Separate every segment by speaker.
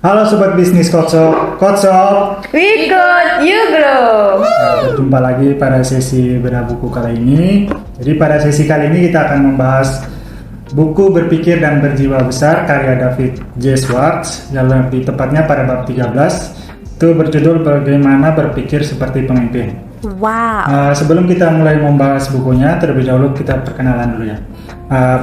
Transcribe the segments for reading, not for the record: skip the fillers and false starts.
Speaker 1: Halo Sobat Bisnis Kocok, Kocok.
Speaker 2: We could you grow.
Speaker 1: Berjumpa lagi pada sesi bedah buku kali ini. Jadi pada sesi kali ini kita akan membahas buku Berpikir dan Berjiwa Besar karya David J. Schwartz, yang lebih tepatnya pada bab 13. Itu berjudul Bagaimana Berpikir Seperti Pemimpin.
Speaker 2: Wow.
Speaker 1: Sebelum kita mulai membahas bukunya, terlebih dahulu kita perkenalan dulu ya.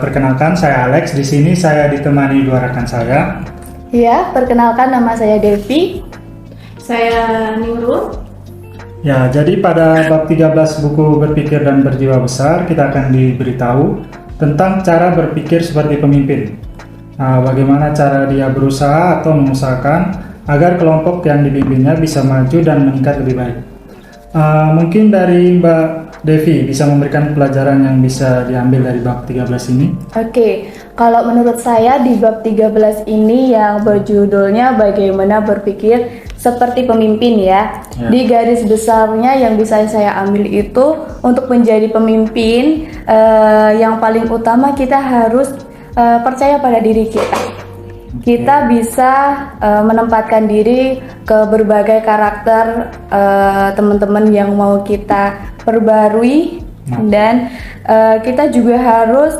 Speaker 1: Perkenalkan, saya Alex. Di sini saya ditemani dua rekan saya.
Speaker 2: Ya, perkenalkan nama saya Devi.
Speaker 3: Saya Nurul.
Speaker 1: Ya, jadi pada bab 13 buku Berpikir dan Berjiwa Besar, kita akan diberitahu tentang cara berpikir seperti pemimpin. Bagaimana cara dia berusaha atau mengusahakan agar kelompok yang dipimpinnya bisa maju dan meningkat lebih baik. Mungkin dari Mbak Devi bisa memberikan pelajaran yang bisa diambil dari bab 13 ini.
Speaker 2: Oke, kalau menurut saya di bab 13 ini yang berjudulnya Bagaimana Berpikir Seperti Pemimpin ya. Di garis besarnya yang bisa saya ambil itu untuk menjadi pemimpin yang paling utama kita harus percaya pada diri kita. Kita bisa menempatkan diri ke berbagai karakter teman-teman yang mau kita perbarui, dan kita juga harus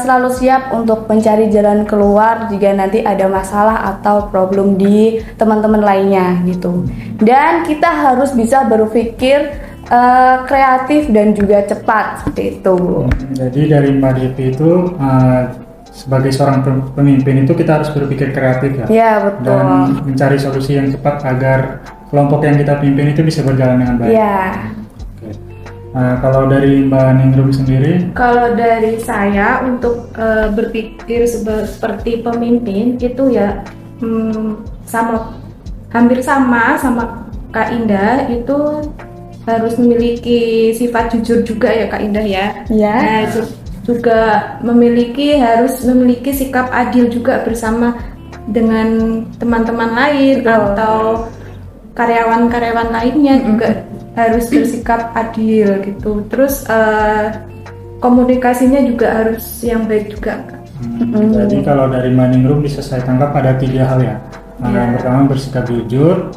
Speaker 2: selalu siap untuk mencari jalan keluar jika nanti ada masalah atau problem di teman-teman lainnya gitu. Dan kita harus bisa berpikir kreatif dan juga cepat seperti itu.
Speaker 1: Jadi dari Mbak Devi itu sebagai seorang pemimpin itu kita harus berpikir kreatif ya.
Speaker 2: Ya, betul.
Speaker 1: Dan mencari solusi yang cepat agar kelompok yang kita pimpin itu bisa berjalan dengan baik.
Speaker 2: Ya.
Speaker 1: Oke. Kalau dari Mbak Ningrum sendiri?
Speaker 3: Kalau dari saya untuk berpikir seperti pemimpin itu ya hampir sama Kak Indah, itu harus memiliki sifat jujur juga ya Kak Indah ya.
Speaker 2: Ya.
Speaker 3: Nah, juga harus memiliki sikap adil juga bersama dengan teman-teman lain atau karyawan-karyawan lainnya juga harus bersikap adil gitu. Terus komunikasinya juga harus yang baik juga.
Speaker 1: Jadi kalau dari Maningrum bisa saya tangkap ada 3 hal ya. Yang pertama bersikap jujur,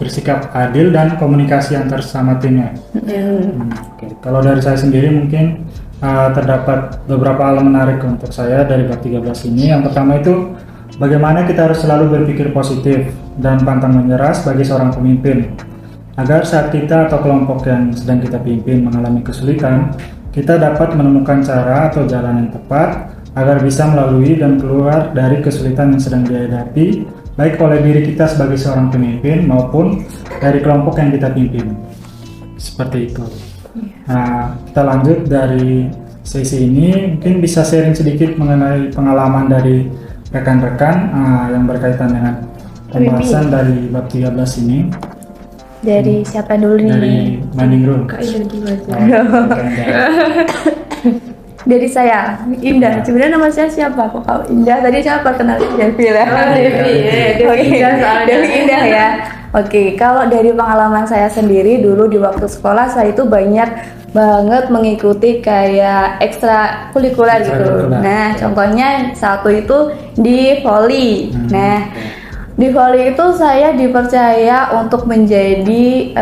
Speaker 1: bersikap adil, dan komunikasi antar sesama timnya. Oke. Kalau dari saya sendiri mungkin terdapat beberapa hal menarik untuk saya dari bab 13 ini. Yang pertama itu bagaimana kita harus selalu berpikir positif dan pantang menyerah sebagai seorang pemimpin, agar saat kita atau kelompok yang sedang kita pimpin mengalami kesulitan, kita dapat menemukan cara atau jalan yang tepat agar bisa melalui dan keluar dari kesulitan yang sedang dihadapi, baik oleh diri kita sebagai seorang pemimpin maupun dari kelompok yang kita pimpin. Seperti itu. Nah, kita lanjut dari sesi ini, mungkin bisa sharing sedikit mengenai pengalaman dari rekan-rekan yang berkaitan dengan pembahasan dari bab 13 ini.
Speaker 2: Dari siapa dulu nih?
Speaker 1: Dari Maningrum.
Speaker 3: Kak Indah dulu aja.
Speaker 2: Dari saya, Indah. Sebenarnya nama saya siapa? Kok kalau Indah tadi siapa kenal Devi lah?
Speaker 3: Devi Indah soalnya.
Speaker 2: Devi Indah ya. Oke, kalau dari pengalaman saya sendiri dulu di waktu sekolah, saya itu banyak banget mengikuti kayak ekstra kurikuler gitu. Nah, contohnya satu itu di volley. Nah, di volley itu saya dipercaya untuk menjadi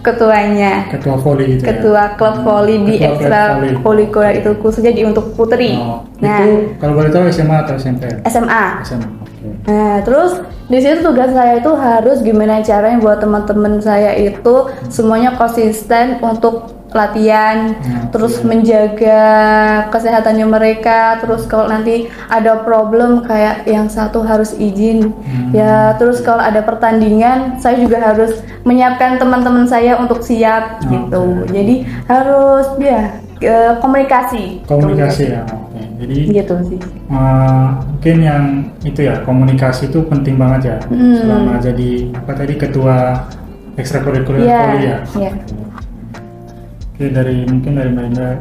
Speaker 2: ketuanya.
Speaker 1: Ketua volley gitu.
Speaker 2: Ketua klub volley di ekstra kurikuler itu khususnya untuk putri.
Speaker 1: Nah, itu kalau boleh tahu SMA atau SMP?
Speaker 2: SMA.
Speaker 1: SMA. Okay.
Speaker 2: Nah, terus di situ tugas saya itu harus gimana caranya buat teman-teman saya itu semuanya konsisten untuk latihan, terus menjaga kesehatannya mereka. Terus kalau nanti ada problem kayak yang satu harus izin, ya. Terus kalau ada pertandingan, saya juga harus menyiapkan teman-teman saya untuk siap gitu. Jadi harus komunikasi.
Speaker 1: Komunikasi ya. Oke. Jadi
Speaker 2: Gitu sih.
Speaker 1: Mungkin yang itu ya, komunikasi itu penting banget ya. Selama jadi ketua ekstrakurikuler volley ya.
Speaker 2: Iya.
Speaker 1: Oke, mungkin dari Mbak Indra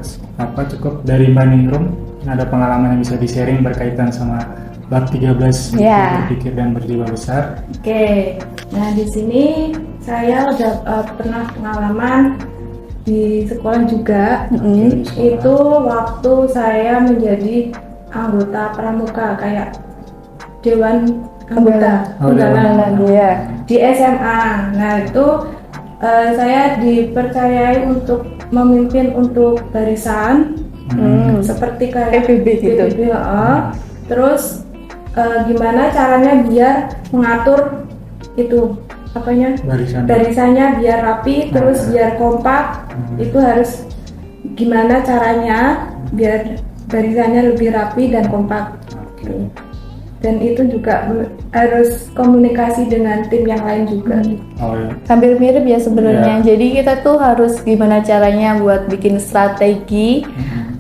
Speaker 1: cukup. Dari Mbak Ningrum ada pengalaman yang bisa di-sharing berkaitan sama bab 13 Berpikir dan Berjiwa Besar.
Speaker 3: Oke. Nah, di sini saya udah pernah pengalaman di sekolah juga. Itu waktu saya menjadi anggota pramuka kayak dewan anggota
Speaker 1: Oh,
Speaker 3: undangan
Speaker 2: Iya.
Speaker 3: di SMA. Nah itu saya dipercayai untuk memimpin untuk barisan seperti kayak
Speaker 2: PBB gitu.
Speaker 3: PBB, terus gimana caranya biar mengatur itu apanya barisannya biar rapi, terus biar kompak. Itu harus gimana caranya biar barisannya lebih rapi dan kompak. Dan itu juga harus komunikasi dengan tim yang lain juga.
Speaker 1: Oh, iya.
Speaker 2: Hampir mirip ya sebenarnya. Jadi kita tuh harus gimana caranya buat bikin strategi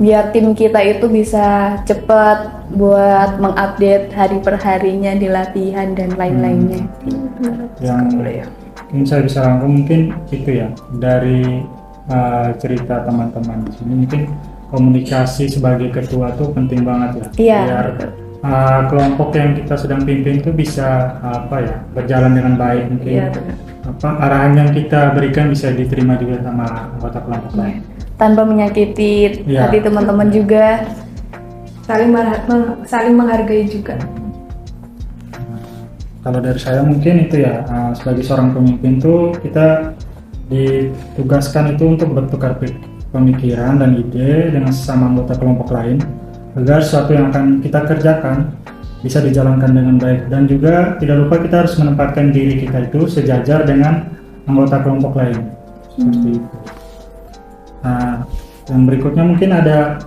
Speaker 2: biar tim kita itu bisa cepat buat mengupdate hari per harinya di latihan dan lain-lainnya.
Speaker 1: Yang mungkin saya bisa rangkum mungkin itu ya dari cerita teman-teman di sini, mungkin komunikasi sebagai ketua tuh penting banget ya.
Speaker 2: Iya.
Speaker 1: Biar kelompok yang kita sedang pimpin itu bisa berjalan dengan baik, mungkin
Speaker 3: Iya, benar.
Speaker 1: arahan yang kita berikan bisa diterima juga sama anggota kelompok lain
Speaker 2: Tanpa menyakiti
Speaker 1: Iya.
Speaker 2: hati teman-teman juga.
Speaker 3: Saling menghargai juga.
Speaker 1: Kalau dari saya mungkin itu ya, sebagai seorang pemimpin tuh kita ditugaskan itu untuk bertukar pemikiran dan ide dengan sesama anggota kelompok lain agar sesuatu yang akan kita kerjakan bisa dijalankan dengan baik, dan juga tidak lupa kita harus menempatkan diri kita itu sejajar dengan anggota kelompok lain. Seperti itu. Yang berikutnya mungkin ada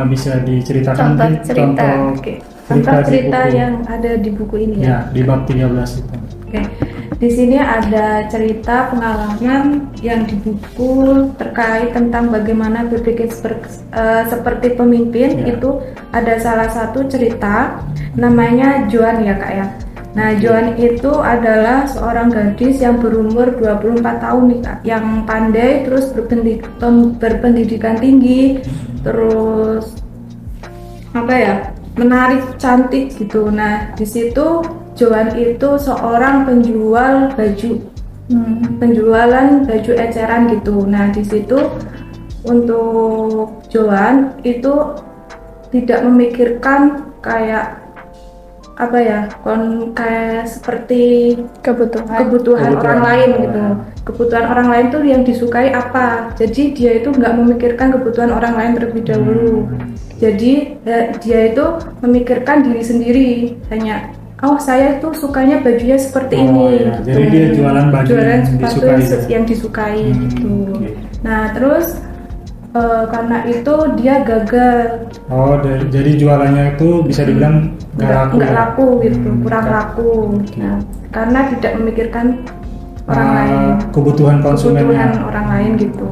Speaker 1: bisa diceritakan
Speaker 2: Contoh
Speaker 1: mungkin
Speaker 2: cerita.
Speaker 3: Oke.
Speaker 1: cerita
Speaker 3: Contoh
Speaker 1: di
Speaker 3: cerita
Speaker 1: buku.
Speaker 3: yang ada di buku ini ya.
Speaker 1: Ya, di bab 13 itu.
Speaker 3: Oke. Di sini ada cerita pengalaman yang di buku terkait tentang bagaimana berpikir seperti pemimpin.
Speaker 1: Ya.
Speaker 3: Itu ada salah satu cerita namanya Joan ya Kak ya. Nah, Joan itu adalah seorang gadis yang berumur 24 tahun nih Kak, yang pandai, terus berpendidikan tinggi, terus menarik, cantik gitu. Nah, di situ Joan itu seorang penjual baju, penjualan baju eceran gitu. Nah, di situ untuk Joan itu tidak memikirkan kayak kayak seperti kebutuhan orang lain gitu. Kebutuhan orang lain tuh yang disukai apa. Jadi dia itu nggak memikirkan kebutuhan orang lain terlebih dahulu. Jadi dia itu memikirkan diri sendiri, hanya saya tuh sukanya bajunya seperti ini.
Speaker 1: Ya.
Speaker 3: Gitu.
Speaker 1: Jadi dia jualan baju yang
Speaker 3: sepatu
Speaker 1: disukai.
Speaker 3: yang disukai gitu.
Speaker 1: Okay.
Speaker 3: Nah terus karena itu dia gagal.
Speaker 1: Jadi jualannya itu bisa dibilang
Speaker 3: nggak laku gitu, kurang laku. Nah, karena tidak memikirkan orang lain,
Speaker 1: kebutuhan konsumennya,
Speaker 3: orang lain gitu.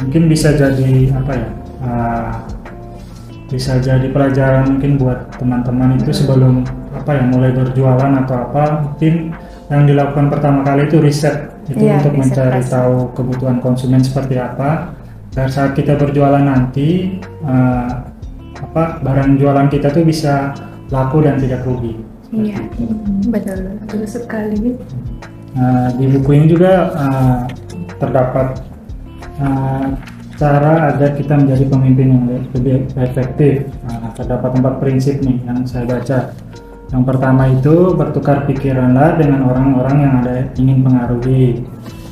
Speaker 1: Mungkin bisa jadi bisa jadi pelajaran mungkin buat teman-teman itu sebelum mulai berjualan atau mungkin yang dilakukan pertama kali itu riset itu untuk mencari tahu kebutuhan konsumen seperti apa, dan saat kita berjualan nanti barang jualan kita tuh bisa laku dan tidak rugi.
Speaker 2: Iya, betul
Speaker 3: sekali.
Speaker 1: Di buku ini juga terdapat cara agar kita menjadi pemimpin yang lebih efektif. Terdapat 4 prinsip nih yang saya baca. Yang pertama itu bertukar pikiranlah dengan orang-orang yang Anda ingin pengaruhi.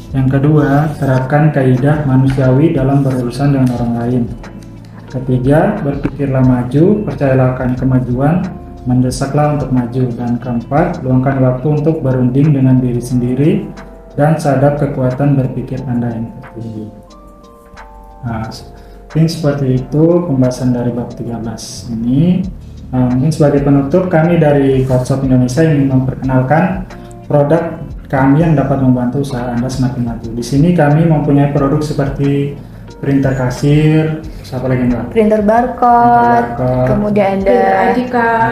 Speaker 1: Yang kedua, terapkan kaidah manusiawi dalam berurusan dengan orang lain. Ketiga, berpikirlah maju, percayalah akan kemajuan, mendesaklah untuk maju. Dan keempat, luangkan waktu untuk berunding dengan diri sendiri dan sadar kekuatan berpikir Anda yang tertinggi. Mungkin seperti itu pembahasan dari bab 13 ini. Mungkin sebagai penutup, kami dari Coachshop Indonesia ingin memperkenalkan produk kami yang dapat membantu usaha Anda semakin maju. Di sini kami mempunyai produk seperti printer kasir, apa lagi Mbak?
Speaker 2: Printer barcode, kemudian ada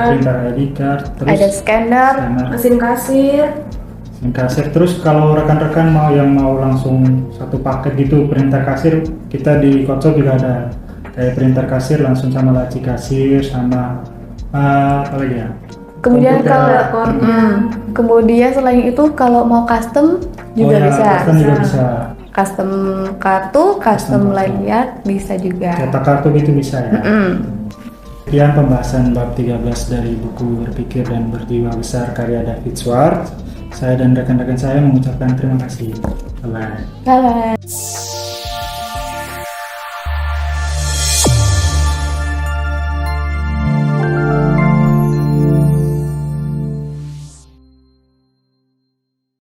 Speaker 1: printer ID card, terus
Speaker 2: ada scanner,
Speaker 3: mesin kasir.
Speaker 1: Terus kalau rekan-rekan mau langsung satu paket gitu printer kasir, kita di Coachshop juga ada kayak printer kasir langsung sama laci kasir sama apa lagi ya?
Speaker 2: Kemudian kemudian selain itu kalau mau custom juga bisa.
Speaker 1: Custom juga bisa.
Speaker 2: Custom kartu, custom layar bisa juga.
Speaker 1: Cetak kartu gitu bisa ya. Sekian pembahasan bab 13 dari buku Berpikir dan Berjiwa Besar karya David Schwartz. Saya dan rekan-rekan saya mengucapkan terima kasih. Bye-bye.
Speaker 2: Bye-bye.